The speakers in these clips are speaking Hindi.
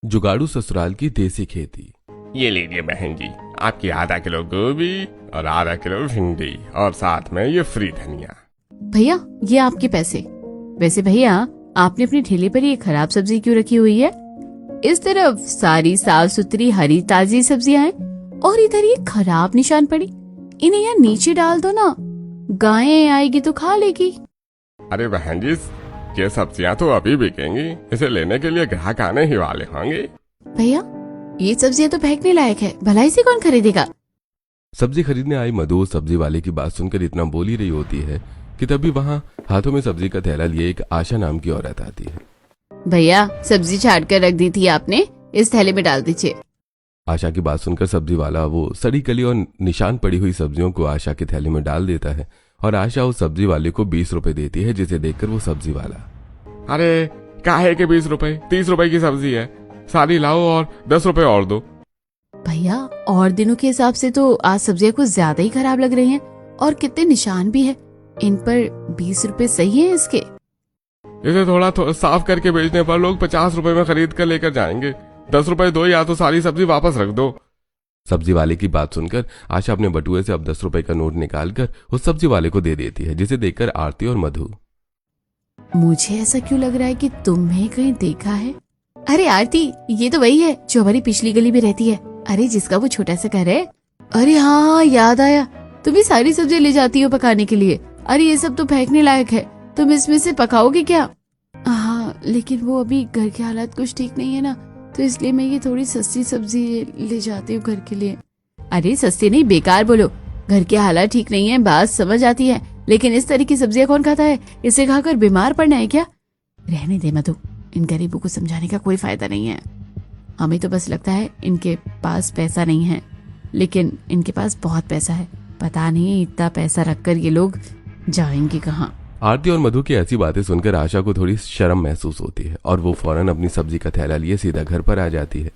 जुगाड़ू ससुराल की देसी खेती। ये लीजिए बहन जी, आपकी आधा किलो गोभी और आधा किलो भिंडी और साथ में ये फ्री धनिया। भैया ये आपके पैसे। वैसे भैया आपने अपने ठेले पर ये खराब सब्जी क्यों रखी हुई है? इस तरफ सारी साफ सुथरी हरी ताजी सब्जियां हैं और इधर ये खराब निशान पड़ी। इन्हें यहाँ नीचे डाल दो ना, गायें आएगी तो खा लेगी। अरे बहन जी, ये सब्जियां तो अभी बिकेंगी, इसे लेने के लिए ग्राहक आने ही वाले होंगे। भैया ये सब्जियां तो फेंकने लायक है, भला इसे कौन खरीदेगा? सब्जी खरीदने आई मधु सब्जी वाले की बात सुनकर इतना बोल ही रही होती है कि तभी वहाँ हाथों में सब्जी का थैला लिए एक आशा नाम की औरत आती है। भैया सब्जी छाट कर रख दी थी आपने, इस थैले में डाल दीजिए। आशा की बात सुनकर सब्जी वाला वो सड़ी कली और निशान पड़ी हुई सब्जियों को आशा के थैले में डाल देता है और आशा उस सब्जी वाले को 20 रुपए देती है, जिसे देखकर वो सब्जी वाला, अरे काहे के 20 रुपए, 30 रुपए की सब्जी है, सारी लाओ और 10 रुपए और दो। भैया और दिनों के हिसाब से तो आज सब्जियां कुछ ज्यादा ही खराब लग रही हैं और कितने निशान भी है इन पर। 20 रुपए सही है इसके? इसे थोड़ा साफ करके बेचने पर लोग 50 रुपए में खरीद कर लेकर जाएंगे। 10 रुपए दो या तो सारी सब्जी वापस रख दो। सब्जी वाले की बात सुनकर आशा अपने बटुए से अब 10 रुपए का नोट निकालकर उस सब्जी वाले को दे देती है, जिसे देखकर आरती और मधु, मुझे ऐसा क्यों लग रहा है कि तुम्हें कहीं देखा है। अरे आरती, ये तो वही है जो हमारी पिछली गली में रहती है। अरे जिसका वो छोटा सा घर है। अरे हाँ याद आया, तुम भी सारी सब्जी ले जाती हो पकाने के लिए। अरे ये सब तो फेंकने लायक है, तुम इसमें से पकाओगे क्या? हाँ लेकिन वो अभी घर के हालात कुछ ठीक नहीं है ना, तो इसलिए मैं ये थोड़ी सस्ती सब्जी ले जाती हूँ घर के लिए। अरे सस्ती नहीं, बेकार बोलो। घर के हालात ठीक नहीं है, बात समझ आती है, लेकिन इस तरह की सब्जियां कौन खाता है? इसे खाकर बीमार पड़ना है क्या? रहने दे मधु, इन गरीबों को समझाने का कोई फायदा नहीं है। हमें तो बस लगता है इनके पास पैसा नहीं है, लेकिन इनके पास बहुत पैसा है। पता नहीं इतना पैसा रखकर ये लोग जाएंगे कहाँ। आरती और मधु की ऐसी बातें सुनकर आशा को थोड़ी शर्म महसूस होती है और वो फौरन अपनी सब्जी का थैला लिए सीधा घर पर आ जाती है।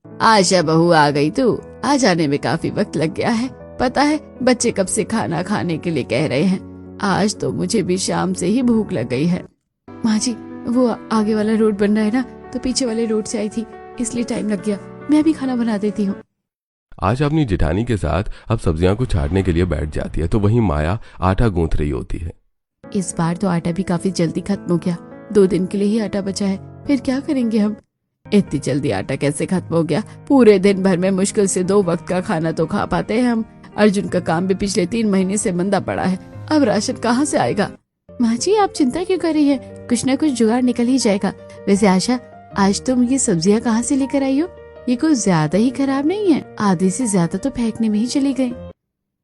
आशा बहू आ गई तू? आ जाने में काफी वक्त लग गया है। पता है बच्चे कब से खाना खाने के लिए कह रहे हैं। आज तो मुझे भी शाम से ही भूख लग गई है। माँ जी वो आगे वाला रोड बन रहा है ना, तो पीछे वाले रोड से आई थी, इसलिए टाइम लग गया। मैं भी खाना बना देती हूँ। आशा अपनी जेठानी के साथ अब सब्जियां को छाटने के लिए बैठ जाती है, तो वहीं माया आटा गूंथ रही होती है। इस बार तो आटा भी काफी जल्दी खत्म हो गया। 2 दिन के लिए ही आटा बचा है, फिर क्या करेंगे हम? इतनी जल्दी आटा कैसे खत्म हो गया? पूरे दिन भर में मुश्किल से 2 वक्त का खाना तो खा पाते हैं हम। अर्जुन का काम भी पिछले 3 महीने से मंदा पड़ा है, अब राशन कहाँ से आएगा? माँ जी आप चिंता क्यों कर रही है, कुछ न कुछ जुगाड़ निकल ही जाएगा। वैसे आशा आज तुम ये सब्जियां कहाँ से लेकर आई हो? ये कुछ ज्यादा ही खराब नहीं है, आधे से ज्यादा तो फेंकने में ही चली गई।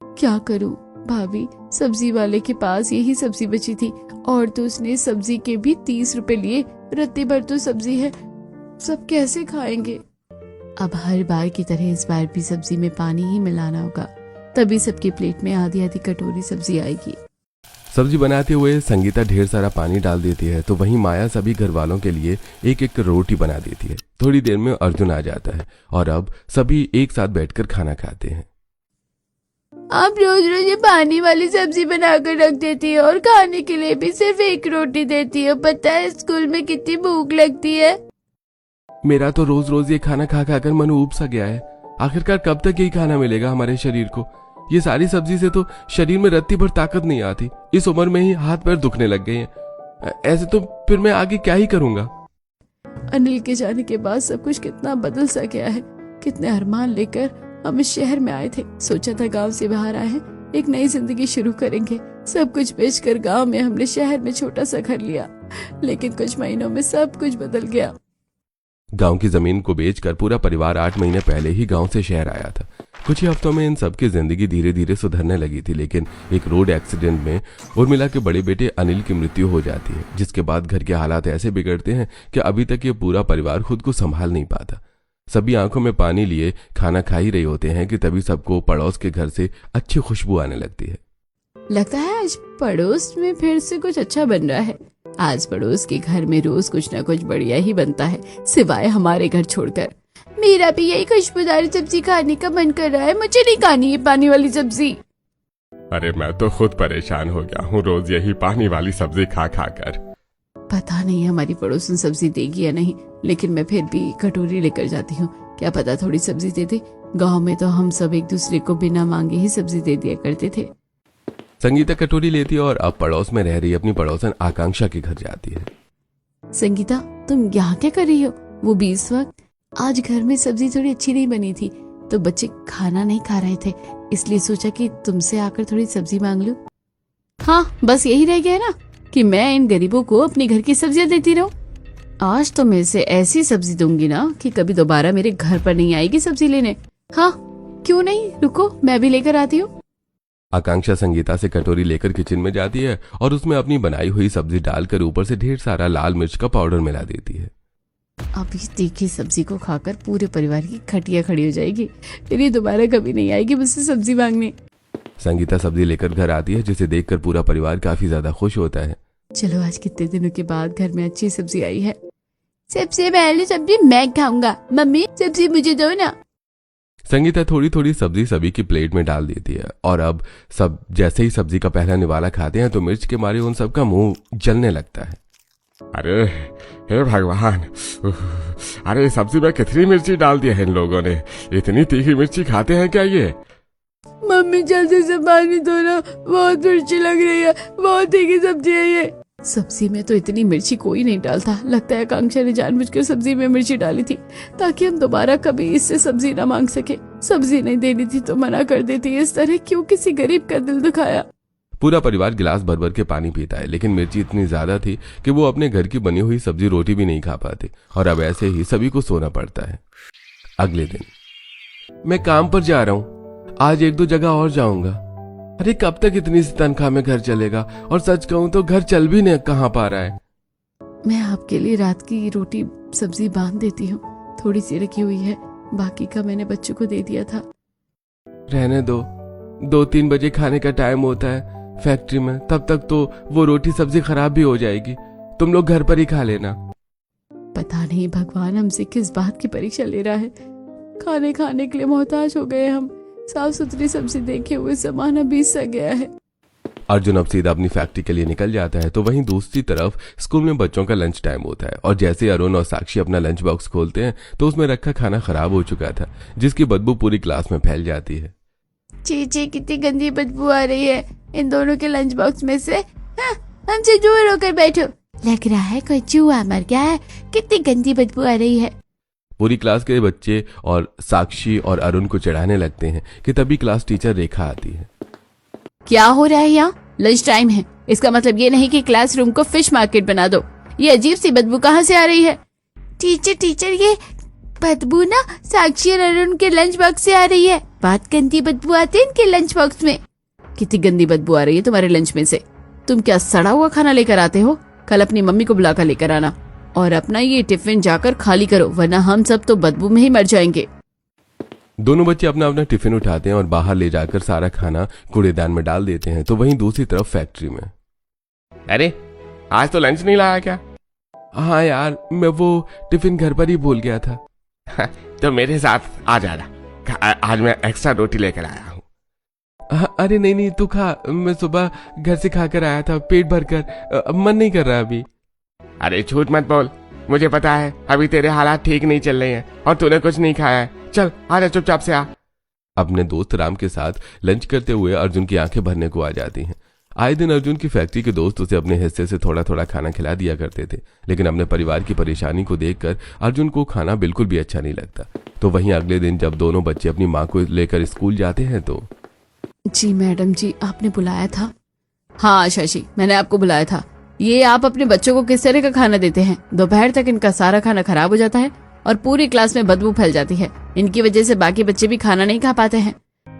क्या करूं भाभी, सब्जी वाले के पास यही सब्जी बची थी और तो उसने सब्जी के भी 30 रुपए लिए। रत्ती भर तो सब्जी है, सब कैसे खाएंगे? अब हर बार की तरह इस बार भी सब्जी में पानी ही मिलाना होगा, तभी सबकी प्लेट में आधी आधी कटोरी सब्जी आएगी। सब्जी बनाते हुए संगीता ढेर सारा पानी डाल देती है, तो वहीं माया सभी घर वालों के लिए एक एक रोटी बना देती है। थोड़ी देर में अर्जुन आ जाता है और अब सभी एक साथ बैठकर खाना खाते हैं। आप रोज रोज ये पानी वाली सब्जी बनाकर रख देती है और खाने के लिए भी सिर्फ एक रोटी देती है। पता है स्कूल में कितनी भूख लगती है। मेरा तो रोज रोज ये खाना खा खाकर मन ऊब सा गया है। आखिरकार कब तक यही खाना मिलेगा हमारे शरीर को? ये सारी सब्जी से तो शरीर में रत्ती भर ताकत नहीं आती। इस उम्र में ही हाथ पैर दुखने लग गए हैं। ऐसे तो फिर मैं आगे क्या ही करूंगा? अनिल के जाने के बाद सब कुछ कितना बदल सा गया है। कितने अरमान लेकर हम इस शहर में आए थे, सोचा था गांव से बाहर आए हैं, एक नई जिंदगी शुरू करेंगे। सब कुछ बेचकर गांव में हमने शहर में छोटा सा घर लिया, लेकिन कुछ महीनों में सब कुछ बदल गया। गांव की जमीन को बेचकर पूरा परिवार 8 महीने पहले ही गांव से शहर आया था। कुछ ही हफ्तों में इन सबकी जिंदगी धीरे धीरे सुधरने लगी थी, लेकिन एक रोड एक्सीडेंट में उर्मिला के बड़े बेटे अनिल की मृत्यु हो जाती है, जिसके बाद घर के हालात ऐसे बिगड़ते हैं कि अभी तक ये पूरा परिवार खुद को संभाल नहीं पाता। सभी आंखों में पानी लिए खाना खा ही रहे होते हैं कि तभी सबको पड़ोस के घर से अच्छी खुशबू आने लगती है। लगता है आज पड़ोस में फिर से कुछ अच्छा बन रहा है। आज पड़ोस के घर में रोज कुछ न कुछ बढ़िया ही बनता है, सिवाय हमारे घर छोड़कर। मेरा भी यही खुशबूदार सब्जी खाने का मन कर रहा है, मुझे नहीं खानी ये पानी वाली सब्जी। अरे मैं तो खुद परेशान हो गया हूँ रोज यही पानी वाली सब्जी खा खा कर। पता नहीं हमारी पड़ोसन सब्जी देगी या नहीं, लेकिन मैं फिर भी कटोरी लेकर जाती हूँ, क्या पता थोड़ी सब्जी दे दे। गांव में तो हम सब एक दूसरे को बिना मांगे ही सब्जी दे दिया करते थे। संगीता कटोरी लेती है और अब पड़ोस में रह रही अपनी पड़ोसन आकांक्षा के घर जाती है। संगीता, तुम यहाँ क्या कर रही हो? वो भी इस वक्त? आज घर में सब्जी थोड़ी अच्छी नहीं बनी थी तो बच्चे खाना नहीं खा रहे थे, इसलिए सोचा कि तुमसे आकर थोड़ी सब्जी मांग लूं। हाँ, बस यही रह गया ना कि मैं इन गरीबों को अपने घर की सब्जियां देती रहूं। आज तो मैं इसे ऐसी सब्जी दूंगी ना कि कभी दोबारा मेरे घर पर नहीं आएगी सब्जी लेने। हाँ, क्यों नहीं, रुको मैं भी लेकर आती हूँ। आकांक्षा संगीता से कटोरी लेकर किचन में जाती है और उसमें अपनी बनाई हुई सब्जी डालकर ऊपर से ढेर सारा लाल मिर्च का पाउडर मिला देती है। अब इस तीखी सब्जी को खाकर पूरे परिवार की खटिया खड़ी हो जाएगी, फिर ये दोबारा कभी नहीं आएगी मुझसे सब्जी मांगने। संगीता सब्जी लेकर घर आती है जिसे देखकर पूरा परिवार काफी ज्यादा खुश होता है। चलो, आज कितने दिनों के बाद घर में अच्छी सब्जी आई है। सबसे पहले सब्जी मैं खाऊंगा, मम्मी सब्जी मुझे दो ना। संगीता थोड़ी थोड़ी सब्जी सभी की प्लेट में डाल देती है और अब सब जैसे ही सब्जी का पहला निवाला खाते हैं तो मिर्च के मारे उन सबका मुंह जलने लगता है। अरे हे भगवान, अरे सब्जी में कितनी मिर्ची डाल दी है इन लोगों ने, इतनी तीखी मिर्ची खाते हैं क्या ये? मम्मी जल्दी से पानी दो ना, बहुत मिर्ची लग रही है, बहुत तीखी सब्जी है ये। सब्जी में तो इतनी मिर्ची कोई नहीं डालता, लगता है आकांक्षा ने जानबूझकर सब्जी में मिर्ची डाली थी ताकि हम दोबारा कभी इससे सब्जी ना मांग सके। सब्जी नहीं देनी थी तो मना कर देती, इस तरह क्यों किसी गरीब का दिल दुखाया। पूरा परिवार गिलास भर भर के पानी पीता है, लेकिन मिर्ची इतनी ज्यादा थी कि वो अपने घर की बनी हुई सब्जी रोटी भी नहीं खा पाते और अब ऐसे ही सभी को सोना पड़ता है। अगले दिन, मैं काम पर जा रहा हूँ, आज एक दो जगह और जाऊंगा। अरे कब तक इतनी सी तनख्वाह में घर चलेगा, और सच कहूं तो घर चल भी नहीं कहाँ पा रहा है। मैं आपके लिए रात की रोटी सब्जी बांध देती हूँ, थोड़ी सी रखी हुई है, बाकी का मैंने बच्चों को दे दिया था। रहने दो, 2-3 बजे खाने का टाइम होता है फैक्ट्री में, तब तक तो वो रोटी सब्जी खराब भी हो जाएगी, तुम लोग घर पर ही खा लेना। पता नहीं भगवान हमसे किस बात की परीक्षा ले रहा है, खाने खाने के लिए मोहताज हो गए हम। साफ सुथरी सब्जी देखे हुए जमाना बीत सा गया है। अर्जुन अब सीधा अपनी फैक्ट्री के लिए निकल जाता है तो वहीं दूसरी तरफ स्कूल में बच्चों का लंच टाइम होता है और जैसे अरुण और साक्षी अपना लंच बॉक्स खोलते हैं तो उसमें रखा खाना खराब हो चुका था, जिसकी बदबू पूरी क्लास में फैल जाती है। ची कितनी गंदी बदबू आ रही है इन दोनों के लंच बॉक्स में से। हमसे दूर होकर बैठो, लग रहा है कोई चूहा मर गया है, कितनी गंदी बदबू आ रही है। पूरी क्लास के बच्चे और साक्षी और अरुण को चिढ़ाने लगते हैं कि तभी क्लास टीचर रेखा आती है। क्या हो रहा है यहाँ? लंच टाइम है, इसका मतलब ये नहीं कि क्लासरूम को फिश मार्केट बना दो। ये अजीब सी बदबू कहाँ से आ रही है? टीचर ये बदबू ना साक्षी और अरुण के लंच बॉक्स से आ रही है। बहुत गंदी बदबू आती है इनके लंच बॉक्स में। कितनी गंदी बदबू आ रही है तुम्हारे लंच में से? तुम क्या सड़ा हुआ खाना लेकर आते हो? कल अपनी मम्मी को बुलाकर लेकर आना और अपना ये टिफिन जाकर खाली करो, वरना हम सब तो बदबू में ही मर जाएंगे। दोनों बच्चे अपना अपना टिफिन उठाते हैं और बाहर ले जाकर सारा खाना कूड़ेदान में डाल देते हैं तो वहीं दूसरी तरफ फैक्ट्री में। अरे आज तो लंच नहीं लाया क्या? हाँ यार, मैं वो टिफिन घर पर ही भूल गया था। तो मेरे साथ आ जाना, आज मैं एक्स्ट्रा रोटी लेकर आया हूँ। अरे नहीं तू खा, मैं सुबह घर से खाकर आया था पेट भरकर, मन नहीं कर रहा अभी। अरे झूठ मत बोल, मुझे पता है अभी तेरे हालात ठीक नहीं चल रहे हैं और तूने कुछ नहीं खाया है। चल आजा, चुपचाप से आ। अपने दोस्त राम के साथ लंच करते हुए अर्जुन की आंखें भरने को आ जाती हैं। आए दिन अर्जुन की फैक्ट्री के दोस्त उसे अपने हिस्से से थोड़ा थोड़ा खाना खिला दिया करते थे, लेकिन अपने परिवार की परेशानी को देखकर अर्जुन को खाना बिल्कुल भी अच्छा नहीं लगता। तो वहीं अगले दिन जब दोनों बच्चे अपनी माँ को लेकर स्कूल जाते हैं तो। जी मैडम जी, आपने बुलाया था? हाँ आशा जी, मैंने आपको बुलाया था। ये आप अपने बच्चों को किस तरह का खाना देते हैं? दोपहर तक इनका सारा खाना खराब हो जाता है और पूरी क्लास में बदबू फैल जाती है। इनकी वजह से बाकी बच्चे भी खाना नहीं खा पाते हैं।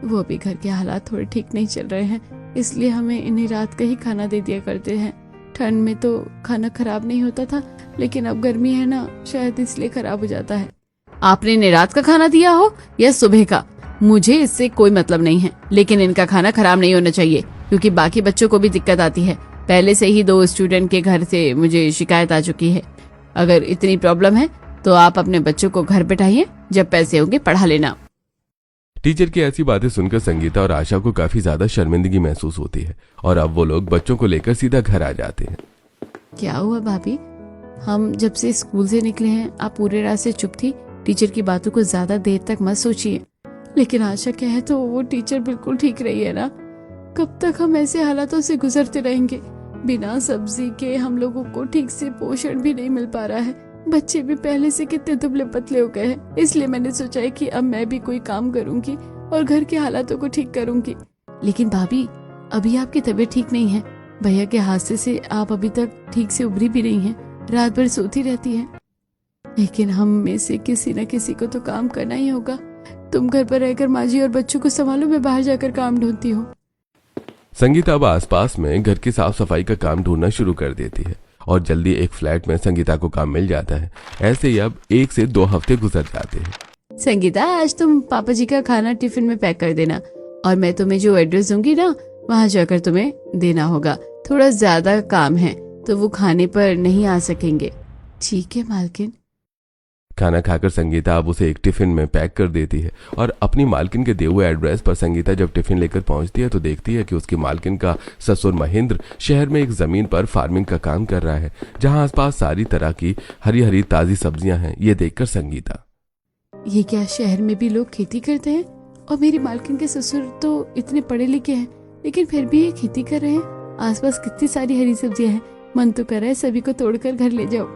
वो भी घर के हालात थोड़े ठीक नहीं चल रहे हैं, इसलिए हमें इन्हें रात का ही खाना दे दिया करते हैं। ठंड में तो खाना खराब नहीं होता था, लेकिन अब गर्मी है ना, शायद इसलिए खराब हो जाता है। आपने इन्हें रात का खाना दिया हो या सुबह का, मुझे इससे कोई मतलब नहीं है, लेकिन इनका खाना खराब नहीं होना चाहिए क्योंकि बाकी बच्चों को भी दिक्कत आती है। पहले से ही 2 स्टूडेंट के घर से मुझे शिकायत आ चुकी है। अगर इतनी प्रॉब्लम है तो आप अपने बच्चों को घर बैठाइए, जब पैसे होंगे पढ़ा लेना। टीचर की ऐसी बातें सुनकर संगीता और आशा को काफी ज्यादा शर्मिंदगी महसूस होती है और अब वो लोग बच्चों को लेकर सीधा घर आ जाते हैं। क्या हुआ भाभी? हम जब से स्कूल से निकले हैं आप पूरे रात से चुप थी। टीचर की बातों को ज्यादा देर तक मत सोचिए। लेकिन आशा कहे तो वो टीचर बिल्कुल ठीक रही है ना। कब तक हम ऐसे हालातों से गुजरते रहेंगे? बिना सब्जी के हम लोगों को ठीक से पोषण भी नहीं मिल पा रहा है। बच्चे भी पहले से कितने दुबले पतले हो गए हैं। इसलिए मैंने सोचा है कि अब मैं भी कोई काम करूंगी और घर के हालातों को ठीक करूंगी। लेकिन भाभी, अभी आपकी तबीयत ठीक नहीं है। भैया के हादसे से आप अभी तक ठीक से उभरी भी नहीं हैं। रात भर सोती रहती हैं। लेकिन हम में से किसी न किसी को तो काम करना ही होगा। तुम घर पर रहकर माँ जी और बच्चों को संभालो, मैं बाहर जाकर काम ढूंढती हूँ। संगीता अब आसपास में घर की साफ सफाई का काम ढूंढना शुरू कर देती है और जल्दी एक फ्लैट में संगीता को काम मिल जाता है। ऐसे ही अब 1 से 2 हफ्ते गुजर जाते हैं। संगीता, आज तुम पापा जी का खाना टिफिन में पैक कर देना और मैं तुम्हें जो एड्रेस दूंगी ना, वहाँ जाकर तुम्हें देना होगा। थोड़ा ज्यादा काम है तो वो खाने पर नहीं आ सकेंगे। ठीक है मालकिन। खाना खाकर संगीता अब उसे एक टिफिन में पैक कर देती है और अपनी मालकिन के दिए हुए एड्रेस पर संगीता जब टिफिन लेकर पहुंचती है तो देखती है कि उसकी मालकिन का ससुर महेंद्र शहर में एक जमीन पर फार्मिंग का काम कर रहा है, जहां आसपास सारी तरह की हरी हरी ताजी सब्जियां हैं। ये देखकर संगीता, ये क्या शहर में भी लोग खेती करते हैं? और मेरी मालकिन के ससुर तो इतने पढ़े लिखे हैं लेकिन फिर भी ये खेती कर रहे हैं। आसपास कितनी सारी हरी सब्जियां हैं। मन तो कर रहा है सभी को तोड़कर घर ले जाओ।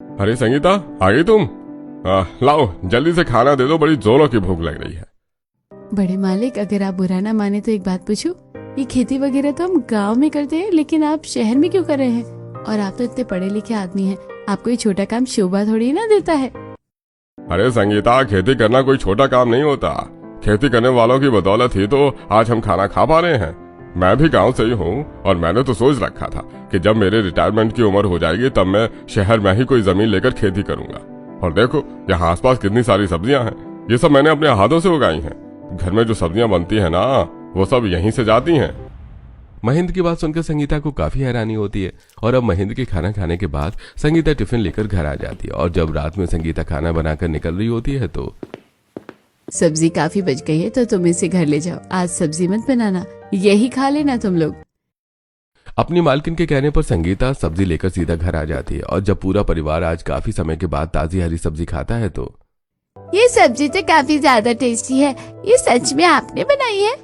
अरे संगीता, आ गई तुम? लाओ जल्दी से खाना दे दो, बड़ी जोरों की भूख लग रही है। बड़े मालिक, अगर आप बुरा ना माने तो एक बात पूछूं? ये खेती वगैरह तो हम गांव में करते हैं, लेकिन आप शहर में क्यों कर रहे हैं? और आप तो इतने पढ़े लिखे आदमी हैं, आपको ये छोटा काम शोभा थोड़ी ना देता है। अरे संगीता, खेती करना कोई छोटा काम नहीं होता। खेती करने वालों की बदौलत ही तो आज हम खाना खा पा रहे हैं। मैं भी गांव से ही हूँ और मैंने तो सोच रखा था कि जब मेरे रिटायरमेंट की उम्र हो जाएगी तब मैं शहर में ही कोई जमीन लेकर खेती करूंगा। और देखो यहाँ आसपास कितनी सारी सब्जियां हैं। ये सब मैंने अपने हाथों से उगाई हैं। घर में जो सब्जियां बनती है ना, वो सब यहीं से जाती हैं। महेंद्र की बात सुनकर संगीता को काफी हैरानी होती है और अब महेंद्र के खाना खाने के बाद संगीता टिफिन लेकर घर आ जाती है। और जब रात में संगीता खाना बनाकर निकल रही होती है तो सब्जी काफी बच गई है तो तुम इसे घर ले जाओ। आज सब्जी मत बनाना, यही खा लेना तुम लोग। अपनी मालकिन के कहने पर संगीता सब्जी लेकर सीधा घर आ जाती है और जब पूरा परिवार आज काफी समय के बाद ताजी हरी सब्जी खाता है तो ये सब्जी तो काफी ज्यादा टेस्टी है। ये सच में आपने बनाई है?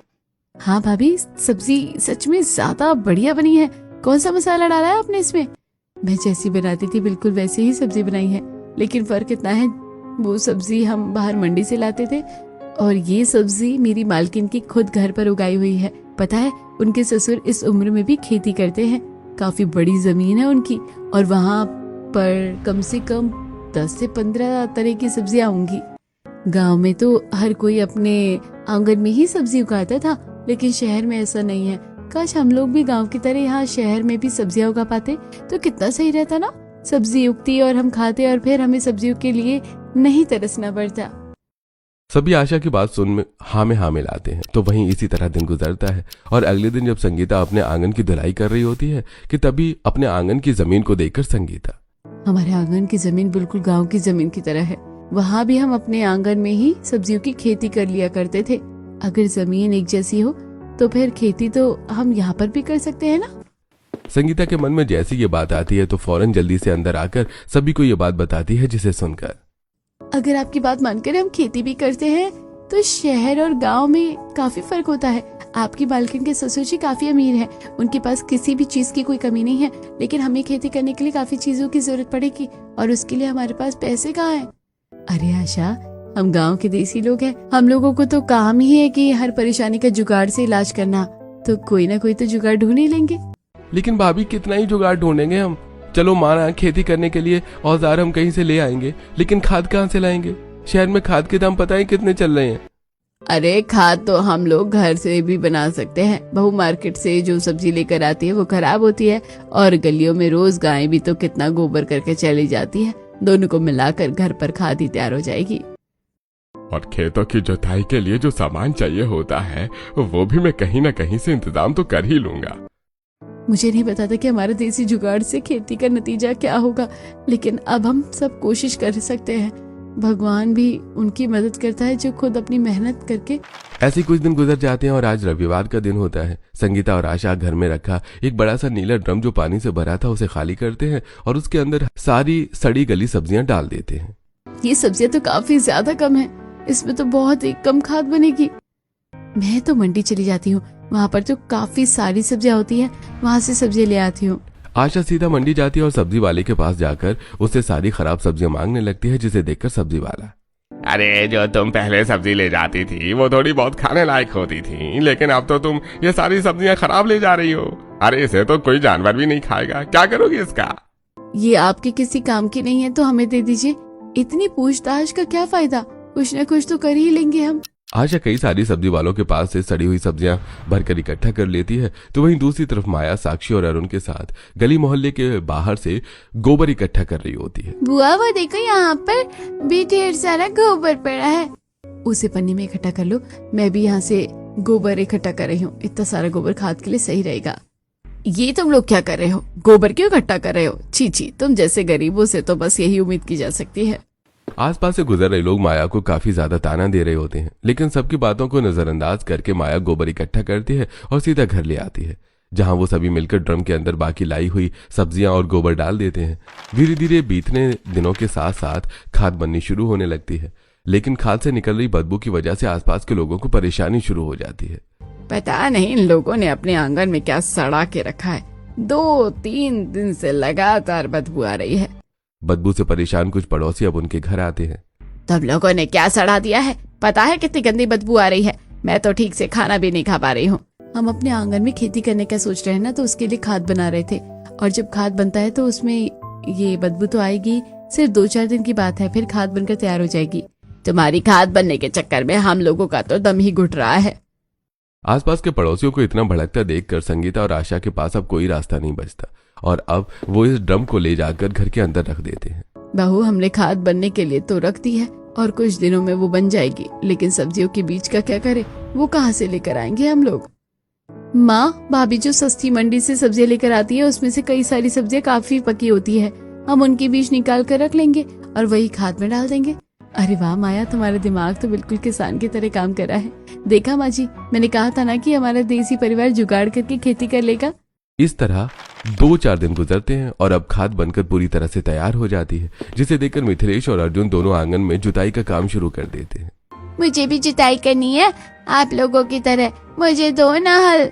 हाँ भाभी, सब्जी सच में ज्यादा बढ़िया बनी है। कौन सा मसाला डाला है आपने इसमें? मैं जैसी बनाती थी बिल्कुल वैसे ही सब्जी बनाई है। लेकिन फर्क इतना है, वो सब्जी हम बाहर मंडी से लाते थे और ये सब्जी मेरी मालकिन की खुद घर पर उगाई हुई है। पता है, उनके ससुर इस उम्र में भी खेती करते हैं। काफी बड़ी जमीन है उनकी और वहाँ पर कम से कम 10 से 15 तरह की सब्जियां होंगी। गांव में तो हर कोई अपने आंगन में ही सब्जी उगाता था, लेकिन शहर में ऐसा नहीं है। काश हम लोग भी गांव की तरह यहाँ शहर में भी सब्जियां उगा पाते तो कितना सही रहता ना। सब्जी उगती और हम खाते और फिर हमें सब्जियों के लिए नहीं तरसना पड़ता। सभी आशा की बात सुन में हाँ मिलाते हैं। तो वहीं इसी तरह दिन गुजरता है और अगले दिन जब संगीता अपने आंगन की धुलाई कर रही होती है कि तभी अपने आंगन की जमीन को देखकर संगीता, हमारे आंगन की जमीन बिल्कुल गांव की जमीन की तरह है। वहाँ भी हम अपने आंगन में ही सब्जियों की खेती कर लिया करते थे। अगर जमीन एक जैसी हो तो फिर खेती तो हम यहाँ पर भी कर सकते हैं ना। संगीता के मन में जैसी ये बात आती है तो फौरन जल्दी से अंदर आकर सभी को ये बात बताती है, जिसे सुनकर अगर आपकी बात मानकर हम खेती भी करते हैं तो शहर और गांव में काफी फर्क होता है। आपकी मालकिन के ससुर जी काफी अमीर हैं, उनके पास किसी भी चीज की कोई कमी नहीं है, लेकिन हमें खेती करने के लिए काफी चीजों की जरूरत पड़ेगी और उसके लिए हमारे पास पैसे कहाँ हैं? अरे आशा, हम गांव के देसी लोग हैं। हम लोगों को तो काम ही है कि हर परेशानी का जुगाड़ से इलाज करना, तो कोई ना कोई तो जुगाड़ ढूंढ ही लेंगे। लेकिन भाभी, कितना ही जुगाड़ ढूंढेंगे हम? चलो माना खेती करने के लिए औजार हम कहीं से ले आएंगे, लेकिन खाद कहाँ से लाएंगे? शहर में खाद के दाम पता है कितने चल रहे हैं। अरे खाद तो हम लोग घर से भी बना सकते हैं। बहू मार्केट से जो सब्जी लेकर आती है वो खराब होती है और गलियों में रोज गायें भी तो कितना गोबर करके चली जाती है। दोनों को मिलाकर घर पर खाद ही तैयार हो जाएगी। और खेतों की जुताई के लिए जो सामान चाहिए होता है वो भी मैं कहीं ना कहीं से इंतजाम तो कर ही लूंगा। मुझे नहीं पता था कि हमारे देसी जुगाड़ से खेती का नतीजा क्या होगा, लेकिन अब हम सब कोशिश कर सकते हैं। भगवान भी उनकी मदद करता है जो खुद अपनी मेहनत करके ऐसे कुछ दिन गुजर जाते हैं और आज रविवार का दिन होता है। संगीता और आशा घर में रखा एक बड़ा सा नीला ड्रम जो पानी से भरा था उसे खाली करते हैं और उसके अंदर सारी सड़ी गली सब्जियां डाल देते हैं। ये सब्जियां तो काफी ज्यादा कम है, इसमें तो बहुत ही कम खाद बनेगी। मैं तो मंडी चली जाती हूँ, वहाँ पर तो काफी सारी सब्जियां होती है, वहाँ से सब्जियां ले आती हूँ। आशा सीधा मंडी जाती है और सब्जी वाले के पास जाकर उससे सारी खराब सब्जियां मांगने लगती है, जिसे देखकर सब्जी वाला, अरे जो तुम पहले सब्जी ले जाती थी वो थोड़ी बहुत खाने लायक होती थी, लेकिन अब तो तुम ये सारी सब्जियां खराब ले जा रही हो। अरे इसे तो कोई जानवर भी नहीं खाएगा, क्या करोगी इसका? ये आपके किसी काम की नहीं है तो हमें दे दीजिए। इतनी पूछताछ का क्या फायदा, कुछ न कुछ तो कर ही लेंगे हम। आशा कई सारी सब्जी वालों के पास से सड़ी हुई सब्जियां भरकर इकट्ठा कर लेती है, तो वहीं दूसरी तरफ माया, साक्षी और अरुण के साथ गली मोहल्ले के बाहर से गोबर इकट्ठा कर रही होती है। बुआ वो देखो यहाँ पर भी ढेर सारा गोबर पड़ा है, उसे पन्नी में इकट्ठा कर लो। मैं भी यहाँ से गोबर इकट्ठा कर रही हूँ, इतना सारा गोबर खाद के लिए सही रहेगा। ये तुम लोग क्या कर रहे हो, गोबर क्यों इकट्ठा कर रहे हो? छी, तुम जैसे गरीबों से तो बस यही उम्मीद की जा सकती है। आसपास से गुजर रहे लोग माया को काफी ज्यादा ताना दे रहे होते हैं, लेकिन सबकी बातों को नजरअंदाज करके माया गोबर इकट्ठा करती है और सीधा घर ले आती है, जहां वो सभी मिलकर ड्रम के अंदर बाकी लाई हुई सब्जियां और गोबर डाल देते हैं। धीरे धीरे बीतने दिनों के साथ साथ खाद बननी शुरू होने लगती है, लेकिन खाद से निकल रही बदबू की वजह से आसपास के लोगों को परेशानी शुरू हो जाती है। पता नहीं इन लोगों ने अपने आंगन में क्या सड़ा के रखा है, 2-3 दिन से लगातार बदबू आ रही है। बदबू से परेशान कुछ पड़ोसी अब उनके घर आते हैं। तब लोगों ने क्या सड़ा दिया है, पता है कितनी गंदी बदबू आ रही है, मैं तो ठीक से खाना भी नहीं खा पा रही हूँ। हम अपने आंगन में खेती करने का सोच रहे हैं ना, तो उसके लिए खाद बना रहे थे, और जब खाद बनता है तो उसमें ये बदबू तो आएगी, सिर्फ 2-4 दिन की बात है, फिर खाद बनकर तैयार हो जाएगी। तुम्हारी खाद बनने के चक्कर में हम लोगों का तो दम ही घुट रहा है। आसपास के पड़ोसियों को इतना भड़कता देखकर संगीता और आशा के पास अब कोई रास्ता नहीं बचता और अब वो इस ड्रम को ले जाकर घर के अंदर रख देते हैं। बहू, हमने खाद बनने के लिए तो रख दी है और कुछ दिनों में वो बन जाएगी, लेकिन सब्जियों के बीज का क्या करें, वो कहाँ से लेकर आएंगे हम लोग? माँ, भाभी जो सस्ती मंडी से सब्जियां लेकर आती है उसमें से कई सारी सब्जियां काफी पकी होती है, हम उनके बीज निकाल कर रख लेंगे और वही खाद में डाल देंगे। अरे वाह माया, तुम्हारा दिमाग तो बिल्कुल किसान की तरह काम कर रहा है। देखा माँ जी, मैंने कहा था ना कि हमारा देसी परिवार जुगाड़ करके खेती कर लेगा। इस तरह 2-4 दिन गुजरते हैं और अब खाद बनकर पूरी तरह से तैयार हो जाती है, जिसे देखकर मिथिलेश और अर्जुन दोनों आंगन में जुताई का काम शुरू कर देते हैं। मुझे भी जुताई करनी है आप लोगों की तरह, मुझे दो ना हल।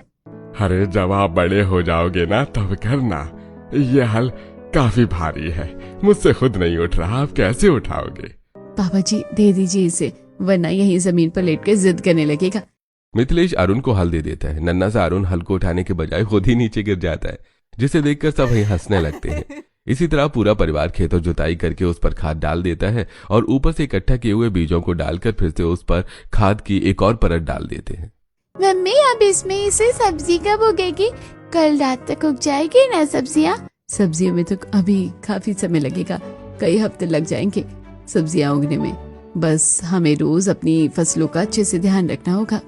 अरे जब आप बड़े हो जाओगे ना तब करना, ये हल काफी भारी है, मुझसे खुद नहीं उठ रहा, आप कैसे उठाओगे? पापा जी दे दीजिए इसे, वरना यही जमीन पर लेट कर जिद करने लगेगा। मिथिलेश अरुण को हल दे देता है। नन्ना सा अरुण हल को उठाने के बजाय खुद ही नीचे गिर जाता है, जिसे देखकर सब वहीं हंसने लगते हैं। इसी तरह पूरा परिवार खेतों जुताई करके उस पर खाद डाल देता है और ऊपर से इकट्ठा किए हुए बीजों को डालकर फिर से उस पर खाद की एक और परत डाल देते हैं। मम्मी, अब इसमें इसे सब्जी कब उगेगी? कल रात तक उग जाएगी ना सब्जियाँ? सब्जियों में तो अभी काफी समय लगेगा, कई हफ्ते लग जाएंगे सब्जियाँ उगने में। बस हमें रोज अपनी फसलों का अच्छे से ध्यान रखना होगा।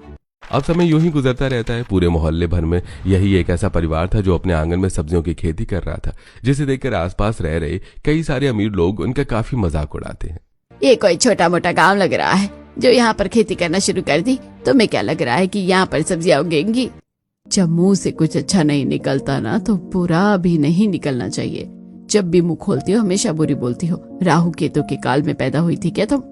अब समय यूं ही गुजरता रहता है। पूरे मोहल्ले भर में यही एक ऐसा परिवार था जो अपने आंगन में सब्जियों की खेती कर रहा था, जिसे देखकर आसपास रह रहे कई सारे अमीर लोग उनका काफी मजाक उड़ाते हैं। ये कोई छोटा मोटा गांव लग रहा है जो यहाँ पर खेती करना शुरू कर दी। तुम्हें क्या लग रहा है कि यहाँ पर सब्जियां उगेंगी? जब मुंह से कुछ अच्छा नहीं निकलता ना तो बुरा भी नहीं निकलना चाहिए। जब भी मुंह खोलती हो हमेशा बुरी बोलती हो। राहु केतु के काल में पैदा हुई थी क्या तुम?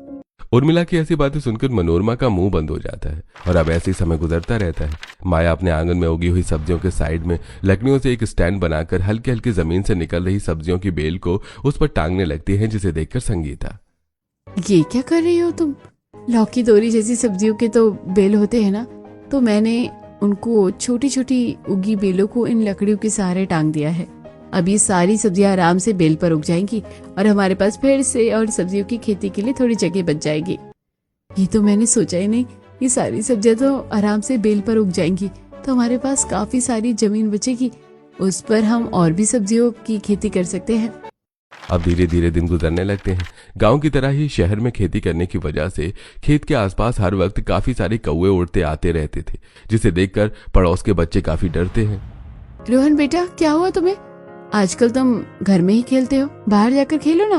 उर्मिला की ऐसी बातें सुनकर मनोरमा का मुंह बंद हो जाता है और अब ऐसे ही समय गुजरता रहता है। माया अपने आंगन में उगी हुई सब्जियों के साइड में लकड़ियों से एक स्टैंड बनाकर हल्की हल्की जमीन से निकल रही सब्जियों की बेल को उस पर टांगने लगती है, जिसे देखकर संगीता, ये क्या कर रही हो तुम? लौकी तोरी जैसी सब्जियों के तो बेल होते हैं ना, तो मैंने उनको छोटी छोटी उगी बेलों को इन लकड़ियों के सहारे टांग दिया है। अब ये सारी सब्जियां आराम से बेल पर उग जाएंगी और हमारे पास फिर से और सब्जियों की खेती के लिए थोड़ी जगह बच जाएगी। ये तो मैंने सोचा ही नहीं, ये सारी सब्जियां तो आराम से बेल पर उग जाएंगी तो हमारे पास काफी सारी जमीन बचेगी, उस पर हम और भी सब्जियों की खेती कर सकते हैं। अब धीरे धीरे दिन गुजरने लगते हैं। गांव की तरह ही शहर में खेती करने की वजह से खेत के आसपास हर वक्त काफी सारे कौवे उड़ते आते रहते थे, जिसे देखकर पड़ोस के बच्चे काफी डरते हैं। रोहन बेटा, क्या हुआ तुम्हें? आजकल तुम घर में ही खेलते हो, बाहर जाकर खेलो ना।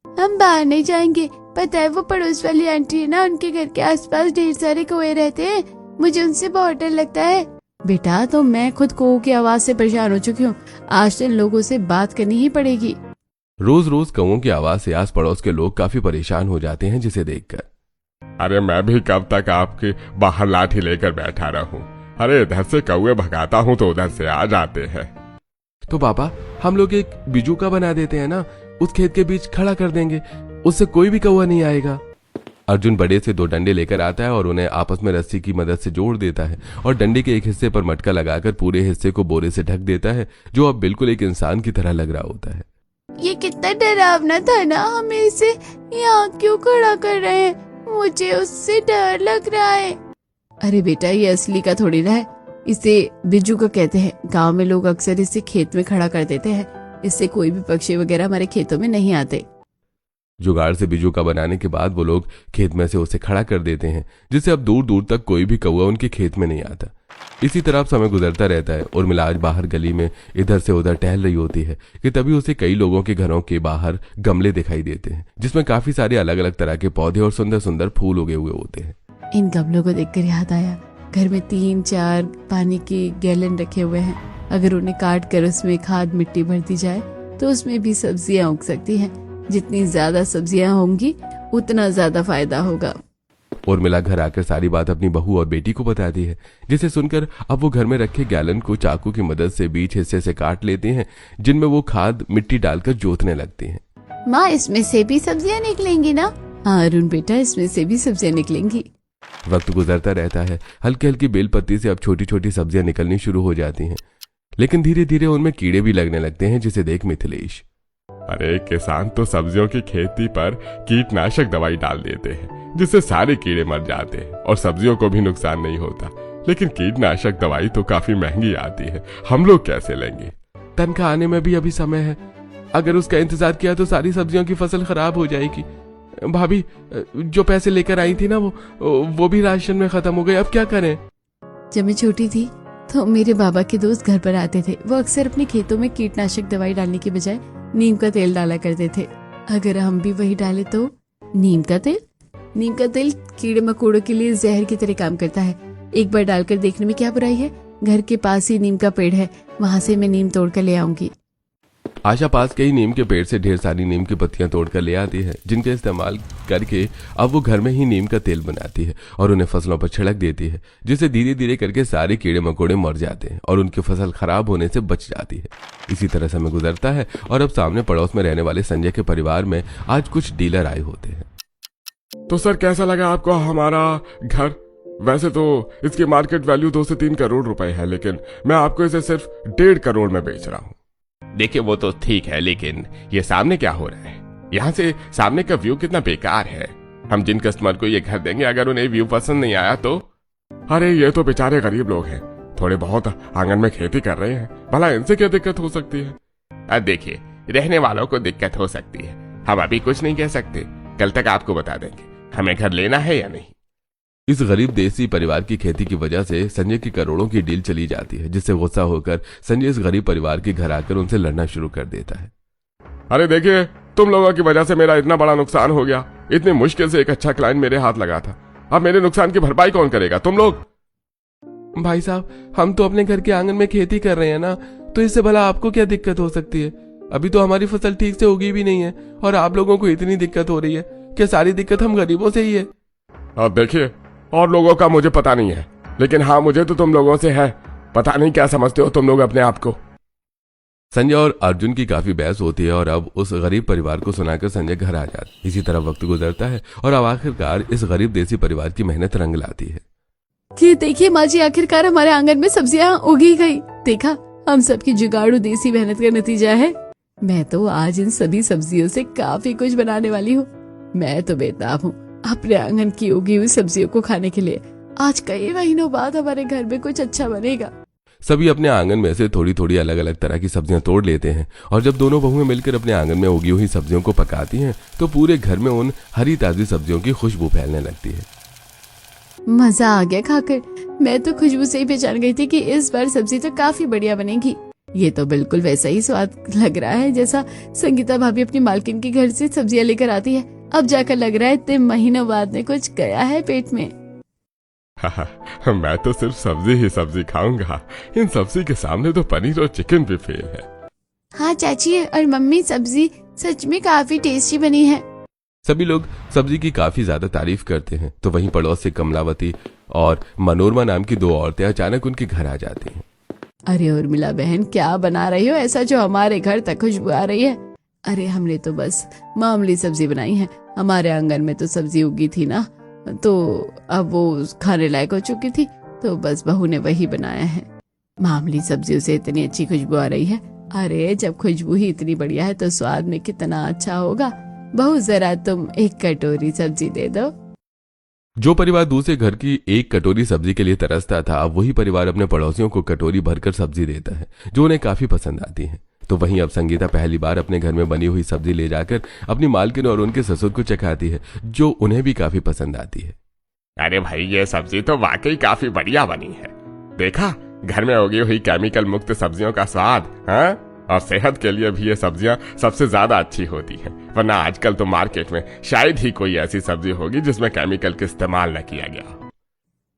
हम बाहर नहीं जाएंगे, पता है वो पड़ोस वाली आंटी है ना, उनके घर के आसपास ढेर सारे कौवे रहते हैं, मुझे उनसे बहुत डर लगता है। बेटा तो मैं खुद कौओं की आवाज से परेशान हो चुकी हूँ, आज तो इन लोगों से बात करनी ही पड़ेगी। रोज रोज कौओं की आवाज से आस पड़ोस के लोग काफी परेशान हो जाते हैं जिसे देखकर। अरे मैं भी कब तक आपके बाहर लाठी लेकर बैठा रहूं? अरे इधर से कौवे भगाता हूं तो उधर से आ जाते हैं। तो पापा हम लोग एक बिजूका बना देते हैं ना, उस खेत के बीच खड़ा कर देंगे, उससे कोई भी कौवा नहीं आएगा। अर्जुन बड़े से 2 डंडे लेकर आता है और उन्हें आपस में रस्सी की मदद से जोड़ देता है और डंडे के एक हिस्से पर मटका लगाकर पूरे हिस्से को बोरे से ढक देता है, जो अब बिल्कुल एक इंसान की तरह लग रहा होता है। ये कितना डरावना था ना, हमें इसे यहाँ क्यों खड़ा कर रहे हैं, मुझे उससे डर लग रहा है। अरे बेटा ये असली का थोड़ी ना है, इसे बिजू का कहते हैं। गांव में लोग अक्सर इसे खेत में खड़ा कर देते हैं, इससे कोई भी पक्षी वगैरह हमारे खेतों में नहीं आते। जुगाड़ से बिजू का बनाने के बाद वो लोग खेत में से उसे खड़ा कर देते हैं, जिससे अब दूर दूर तक कोई भी कौवा उनके खेत में नहीं आता। इसी तरह समय गुजरता रहता है। उर्मिला आज बाहर गली में इधर से उधर टहल रही होती है कि तभी उसे कई लोगों के घरों के बाहर गमले दिखाई देते हैं, जिसमें काफी सारे अलग अलग तरह के पौधे और सुंदर सुंदर फूल उगे हुए होते हैं। इन गमलों को देखकर याद आया, घर में 3-4 पानी के गैलन रखे हुए हैं, अगर उन्हें काट कर उसमें खाद मिट्टी भर दी जाए तो उसमें भी सब्जियां उग सकती हैं। जितनी ज्यादा सब्जियां होंगी उतना ज्यादा फायदा होगा। उर्मिला घर आकर सारी बात अपनी बहू और बेटी को बताती है, जिसे सुनकर अब वो घर में रखे गैलन को चाकू की मदद से बीच हिस्से से काट लेते हैं, जिनमें वो खाद मिट्टी डालकर जोतने लगती हैं। माँ इसमें से भी सब्जियां निकलेंगी ना? हाँ अरुण बेटा, इसमें से भी सब्जियां निकलेंगी। वक्त गुजरता रहता है। हल्की हल्की बेलपत्ती से अब छोटी छोटी सब्जियां निकलनी शुरू हो जाती हैं, लेकिन धीरे धीरे उनमें कीड़े भी लगने लगते हैं, जिसे देख मिथिलेश। अरे किसान तो सब्जियों की खेती पर कीटनाशक दवाई डाल देते हैं, जिससे सारे कीड़े मर जाते हैं और सब्जियों को भी नुकसान नहीं होता। लेकिन कीटनाशक दवाई तो काफी महंगी आती है, हम लोग कैसे लेंगे? तनख्वाह आने में भी अभी समय है, अगर उसका इंतजार किया तो सारी सब्जियों की फसल खराब हो जाएगी। भाभी जो पैसे लेकर आई थी ना वो भी राशन में खत्म हो गए, अब क्या करें? जब मैं छोटी थी तो मेरे बाबा के दोस्त घर पर आते थे, वो अक्सर अपने खेतों में कीटनाशक दवाई डालने के बजाय नीम का तेल डाला करते थे। अगर हम भी वही डाले तो? नीम का तेल कीड़े मकोड़ों के लिए जहर की तरह काम करता है। एक बार डालकर देखने में क्या बुराई है? घर के पास ही नीम का पेड़ है, वहां से मैं नीम तोड़ कर ले आऊंगी। आशा पास के ही नीम के पेड़ से ढेर सारी नीम की पत्तियां तोड़कर ले आती है, जिनके इस्तेमाल करके अब वो घर में ही नीम का तेल बनाती है और उन्हें फसलों पर छिड़क देती है, जिससे धीरे धीरे करके सारे कीड़े मकोड़े मर जाते हैं और उनकी फसल खराब होने से बच जाती है। इसी तरह समय गुजरता है और अब सामने पड़ोस में रहने वाले संजय के परिवार में आज कुछ डीलर आए होते हैं। तो सर कैसा लगा आपको हमारा घर? वैसे तो इसकी मार्केट वैल्यू 2 से 3 करोड़ रुपए है, लेकिन मैं आपको इसे सिर्फ 1.5 करोड़ में बेच रहा हूँ। देखिए वो तो ठीक है, लेकिन ये सामने क्या हो रहा है? यहाँ से सामने का व्यू कितना बेकार है। हम जिन कस्टमर को ये घर देंगे, अगर उन्हें व्यू पसंद नहीं आया तो? अरे ये तो बेचारे गरीब लोग हैं, थोड़े बहुत आंगन में खेती कर रहे हैं, भला इनसे क्या दिक्कत हो सकती है? देखिए रहने वालों को दिक्कत हो सकती है, हम अभी कुछ नहीं कह सकते, कल तक आपको बता देंगे हमें घर लेना है या नहीं। इस गरीब देसी परिवार की खेती की वजह से संजय की करोड़ों की डील चली जाती है, जिससे गुस्सा होकर संजय इस गरीब परिवार के घर आकर उनसे लड़ना शुरू कर देता है। अरे देखिए, तुम लोगों की वजह से मेरा इतना बड़ा नुकसान हो गया। इतनी मुश्किल से एक अच्छा क्लाइंट मेरे हाथ लगा था, अब मेरे नुकसान की भरपाई कौन करेगा? तुम लोग? भाई साहब हम तो अपने घर के आंगन में खेती कर रहे हैं ना, तो इससे भला आपको क्या दिक्कत हो सकती है? अभी तो हमारी फसल ठीक से उगी भी नहीं है और आप लोगों को इतनी दिक्कत हो रही है कि सारी दिक्कत हम गरीबों से ही है। अब देखिए, और लोगों का मुझे पता नहीं है, लेकिन हाँ मुझे तो तुम लोगों से है। पता नहीं क्या समझते हो तुम लोग अपने आप को। संजय और अर्जुन की काफी बहस होती है और अब उस गरीब परिवार को सुनाकर संजय घर आ जाता है। इसी तरह वक्त गुजरता है और अब आखिरकार इस गरीब देसी परिवार की मेहनत रंग लाती है। कि देखिए माँ जी, आखिरकार हमारे आंगन में सब्जियां उगी गई। देखा, हम सबकी जुगाड़ू देसी मेहनत का नतीजा है। मैं तो आज इन सभी सब्जियों से काफी कुछ बनाने वाली हूँ। मैं तो बेताब हूँ अपने आंगन की उगी हुई सब्जियों को खाने के लिए। आज कई महीनों बाद हमारे घर में कुछ अच्छा बनेगा। सभी अपने आंगन में से थोड़ी थोड़ी अलग अलग तरह की सब्जियां तोड़ लेते हैं और जब दोनों बहुएं मिलकर अपने आंगन में उगी हुई सब्जियों को पकाती हैं तो पूरे घर में उन हरी ताजी सब्जियों की खुशबू फैलने लगती है। मजा आ गया खाकर। मैं तो खुशबू से ही पहचान गई थी कि इस बार सब्जी तो काफी बढ़िया बनेगी। ये तो बिल्कुल वैसा ही स्वाद लग रहा है जैसा संगीता भाभी अपनी मालकिन के घर से सब्जियां लेकर आती है। अब जाकर लग रहा है इतने महीनों बाद में कुछ गया है पेट में। मैं तो सिर्फ सब्जी ही सब्जी खाऊंगा। इन सब्जी के सामने तो पनीर और चिकन भी फेल है। हाँ चाची और मम्मी, सब्जी सच में काफी टेस्टी बनी है। सभी लोग सब्जी की काफी ज्यादा तारीफ करते हैं। तो वहीं पड़ोस से कमलावती और मनोरमा नाम की दो औरतें अचानक उनके घर आ जाती हैं। अरे उर्मिला बहन, क्या बना रही हो ऐसा जो हमारे घर तक खुशबू आ रही है? अरे हमने तो बस मामूली सब्जी बनाई है। हमारे आंगन में तो सब्जी उगी थी ना, तो अब वो खाने लायक हो चुकी थी, तो बस बहू ने वही बनाया है। मामूली सब्जियों से इतनी अच्छी खुशबू आ रही है। अरे जब खुशबू ही इतनी बढ़िया है तो स्वाद में कितना अच्छा होगा। बहू जरा तुम एक कटोरी सब्जी दे दो। जो परिवार दूसरे घर की एक कटोरी सब्जी के लिए तरसता था, अब वही परिवार अपने पड़ोसियों को कटोरी भरकर सब्जी देता है, जो उन्हें काफी पसंद आती है। तो वहीं अब संगीता पहली बार अपने घर में बनी हुई सब्जी ले जाकर अपनी मालकिन और उनके ससुर को चखाती है, जो उन्हें भी काफी पसंद आती है। अरे भाई, ये सब्जी तो वाकई काफी बढ़िया बनी है। देखा, घर में उगी हुई केमिकल मुक्त सब्जियों का स्वाद। हाँ, और सेहत के लिए भी ये सब्जियां सबसे ज्यादा अच्छी होती हैं। वरना आजकल तो मार्केट में शायद ही कोई ऐसी सब्जी होगी जिसमें केमिकल का इस्तेमाल न किया गया।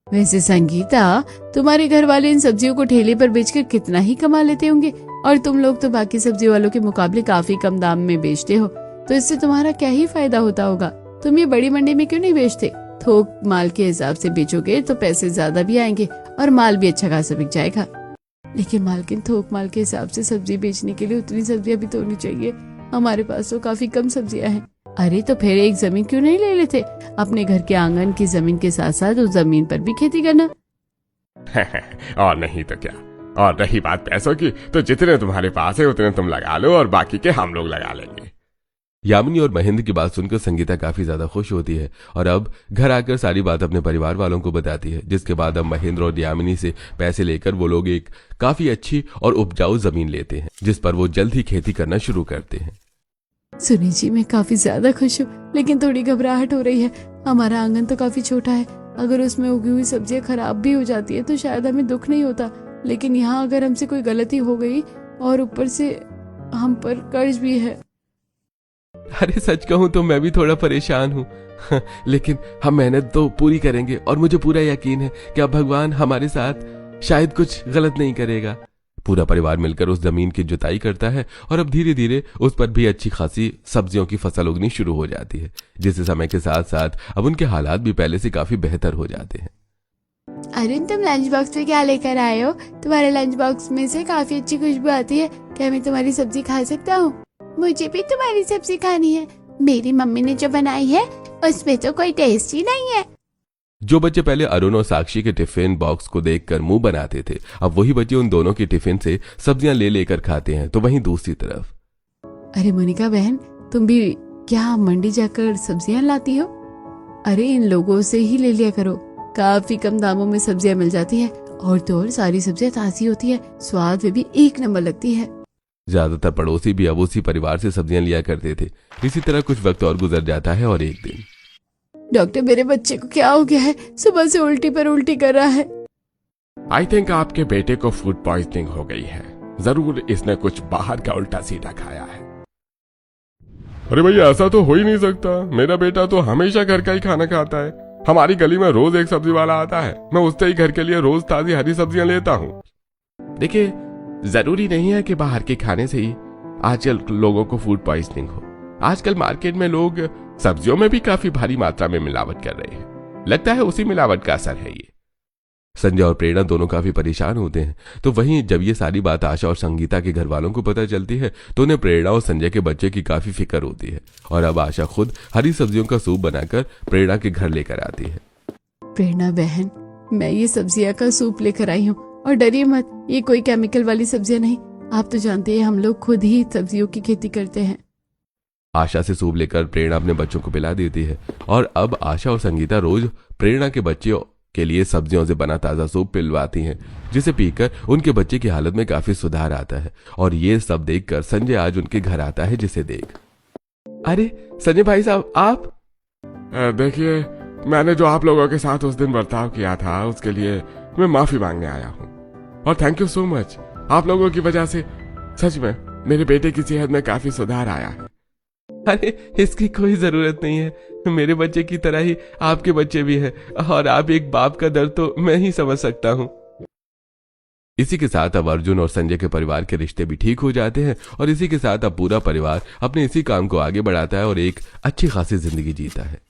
वैसे संगीता, तुम्हारे घर वाले इन सब्जियों को ठेले पर बेचकर कितना ही कमा लेते होंगे, और तुम लोग तो बाकी सब्जी वालों के मुकाबले काफी कम दाम में बेचते हो, तो इससे तुम्हारा क्या ही फायदा होता होगा। तुम ये बड़ी मंडी में क्यों नहीं बेचते? थोक माल के हिसाब से बेचोगे तो पैसे ज्यादा भी आएंगे और माल भी अच्छा खासा बिक जाएगा। लेकिन मालकिन, थोक माल के हिसाब से सब्जी बेचने के लिए उतनी सब्जियां भी तो होनी चाहिए। हमारे पास तो काफी कम सब्जियां हैं। अरे तो फिर एक जमीन क्यों नहीं ले लेते? अपने घर के आंगन की जमीन के साथ साथ उस जमीन पर भी खेती करना। और नहीं तो क्या। और रही बात पैसों की, तो जितने तुम्हारे पास है उतने तुम लगा लो और बाकी के हम लोग लगा लेंगे। यामिनी और महेंद्र की बात सुनकर संगीता काफी ज्यादा खुश होती है और अब घर आकर सारी बात अपने परिवार वालों को बताती है, जिसके बाद अब महेंद्र और यामिनी से पैसे लेकर वो लोग एक काफी अच्छी और उपजाऊ जमीन लेते हैं, जिस पर वो जल्द ही खेती करना शुरू करते हैं। सुनी जी, मैं काफी ज्यादा खुश हूँ, लेकिन थोड़ी घबराहट हो रही है। हमारा आंगन तो काफी छोटा है, अगर उसमें उगी हुई सब्जियां खराब भी हो जाती है तो शायद हमें दुख नहीं होता, लेकिन यहाँ अगर हमसे कोई गलती हो गई और ऊपर से हम पर कर्ज भी है। अरे सच कहूं तो मैं भी थोड़ा परेशान हूँ, लेकिन हम मेहनत तो पूरी करेंगे और मुझे पूरा यकीन है कि अब भगवान हमारे साथ शायद कुछ गलत नहीं करेगा। पूरा परिवार मिलकर उस जमीन की जुताई करता है और अब धीरे धीरे उस पर भी अच्छी खासी सब्जियों की फसल उगनी शुरू हो जाती है, जिससे समय के साथ साथ अब उनके हालात भी पहले से काफी बेहतर हो जाते हैं। अरुण, तुम लंच बॉक्स में क्या लेकर आए हो? तुम्हारे लंच बॉक्स में से काफी अच्छी खुशबू आती है। क्या मैं तुम्हारी सब्जी खा सकता हूँ? मुझे भी तुम्हारी सब्जी खानी है। मेरी मम्मी ने जो बनाई है उसमें तो कोई टेस्ट ही नहीं है। जो बच्चे पहले अरुण और साक्षी के टिफिन बॉक्स को देखकर मुंह बनाते थे, अब वही बच्चे उन दोनों के टिफिन से सब्जियां ले लेकर खाते हैं। तो वहीं दूसरी तरफ, अरे मोनिका बहन, तुम भी क्या मंडी जाकर सब्जियां लाती हो? अरे इन लोगों से ही ले लिया करो, काफी कम दामों में सब्जियां मिल जाती है, और तो और सारी सब्जियां ताजी होती है, स्वाद में भी एक नंबर लगती है। ज्यादातर पड़ोसी भी अब उसी परिवार से सब्जियां लिया करते थे। इसी तरह कुछ वक्त और गुजर जाता है और एक दिन, डॉक्टर, मेरे बच्चे को क्या हो गया है? सुबह से उल्टी पर उल्टी कर रहा है। आई थिंक आपके बेटे को फूड पॉइजनिंग हो गई है। जरूर इसने कुछ बाहर का उल्टा सीधा खाया है। अरे भैया, ऐसा तो हो ही नहीं सकता। मेरा बेटा तो हमेशा घर का ही खाना खाता है। हमारी गली में रोज एक सब्जी वाला आता है, मैं उससे ही घर के लिए रोज ताजी हरी सब्जियां लेता हूँ। देखिए, जरूरी नहीं है कि बाहर के खाने से ही आजकल लोगों को फूड पॉइजनिंग हो। आजकल मार्केट में लोग सब्जियों में भी काफी भारी मात्रा में मिलावट कर रहे हैं। लगता है उसी मिलावट का असर है ये। संजय और प्रेरणा दोनों काफी परेशान होते हैं। तो वहीं जब ये सारी बात आशा और संगीता के घर वालों को पता चलती है, तो उन्हें प्रेरणा और संजय के बच्चे की काफी फिक्र होती है, और अब आशा खुद हरी सब्जियों का सूप बनाकर प्रेरणा के घर लेकर आती है। प्रेरणा बहन, मैं ये सब्जियां का सूप लेकर आई हूँ, और डरिए मत, ये कोई केमिकल वाली सब्जियां नहीं। आप तो जानते हैं हम लोग खुद ही सब्जियों की खेती करते हैं। आशा से सूप लेकर प्रेरणा अपने बच्चों को पिला देती है, और अब आशा और संगीता रोज प्रेरणा के बच्चों के लिए सब्जियों से बना ताजा सूप पिलवाती हैं, जिसे पीकर उनके बच्चे की हालत में काफी सुधार आता है। और ये सब देखकर संजय आज उनके घर आता है, जिसे देख, अरे संजय भाई साहब, आप? देखिए, मैंने जो आप लोगों के साथ उस दिन बर्ताव किया था उसके लिए मैं माफी मांगने आया हूँ, और थैंक यू सो मच। आप लोगों की वजह से सच में मेरे बेटे की सेहत में काफी सुधार आया है। अरे इसकी कोई जरूरत नहीं है, मेरे बच्चे की तरह ही आपके बच्चे भी हैं, और आप एक बाप का दर्द तो मैं ही समझ सकता हूँ। इसी के साथ अब अर्जुन और संजय के परिवार के रिश्ते भी ठीक हो जाते हैं, और इसी के साथ अब पूरा परिवार अपने इसी काम को आगे बढ़ाता है और एक अच्छी खासी जिंदगी जीता है।